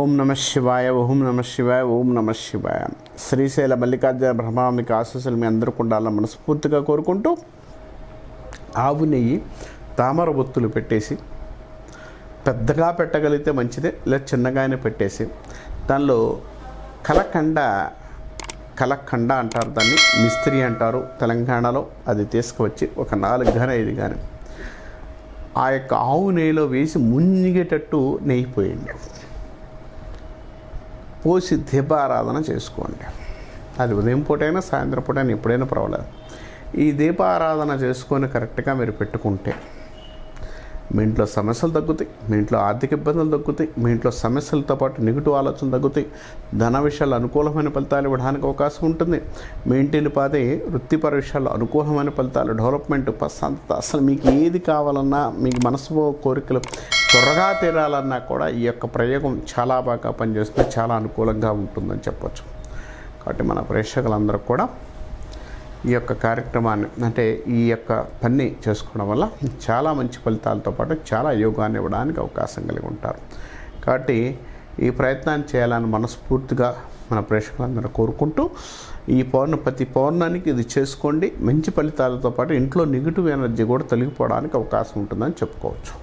ఓం నమ శివాయ, ఓం నమ శివాయ, ఓం నమ శివాయ. శ్రీశైల మల్లికార్జున బ్రహ్మాంబిక ఆశీస్సులు మీ అందరికీ ఉండాలని మనస్ఫూర్తిగా కోరుకుంటూ, ఆవు నెయ్యి తామర ఒత్తులు పెట్టేసి, పెద్దగా పెట్టగలిగితే మంచిదే, లేదా చిన్నగానే పెట్టేసి, దానిలో కలకండ అంటారు, దాన్ని మిస్త్రీ అంటారు తెలంగాణలో. అది తీసుకువచ్చి ఒక 4 కానీ 5 కానీ ఆ యొక్క ఆవు నెయ్యిలో వేసి మునిగేటట్టు నెయ్యి పోయండి. పోసి దీపారాధన చేసుకోండి. అది ఉదయం పూటైనా సాయంత్రం పూటైనా ఎప్పుడైనా పర్వాలేదు. ఈ దీపారాధన చేసుకొని కరెక్ట్గా మీరు పెట్టుకుంటే మీ ఇంట్లో సమస్యలు తగ్గుతాయి, మీ ఇంట్లో ఆర్థిక ఇబ్బందులు తగ్గుతాయి, మీ ఇంట్లో సమస్యలతో పాటు నెగిటివ్ ఆలోచన తగ్గుతాయి, ధన విషయాలు అనుకూలమైన ఫలితాలు ఇవ్వడానికి అవకాశం ఉంటుంది. మీ ఇంటిని పాదే వృత్తిపర విషయాల్లో అనుకూలమైన ఫలితాలు, డెవలప్మెంట్, ప్రశాంతత, అసలు మీకు ఏది కావాలన్నా, మీకు మనసు కోరికలు త్వరగా తీరాలన్నా కూడా ఈ యొక్క ప్రయోగం చాలా బాగా పనిచేస్తుంది, చాలా అనుకూలంగా ఉంటుందని చెప్పచ్చు. కాబట్టి మన ప్రేక్షకులందరూ కూడా ఈ యొక్క కార్యక్రమాన్ని, అంటే ఈ యొక్క పని చేసుకోవడం వల్ల చాలా మంచి ఫలితాలతో పాటు చాలా యోగాన్ని ఇవ్వడానికి అవకాశం కలిగి ఉంటారు. కాబట్టి ఈ ప్రయత్నాన్ని చేయాలని మనస్ఫూర్తిగా మన ప్రేక్షకులందరూ కోరుకుంటూ, ప్రతి పౌర్ణానికి ఇది చేసుకోండి. మంచి ఫలితాలతో పాటు ఇంట్లో నెగిటివ్ ఎనర్జీ కూడా తొలగిపోవడానికి అవకాశం ఉంటుందని చెప్పుకోవచ్చు.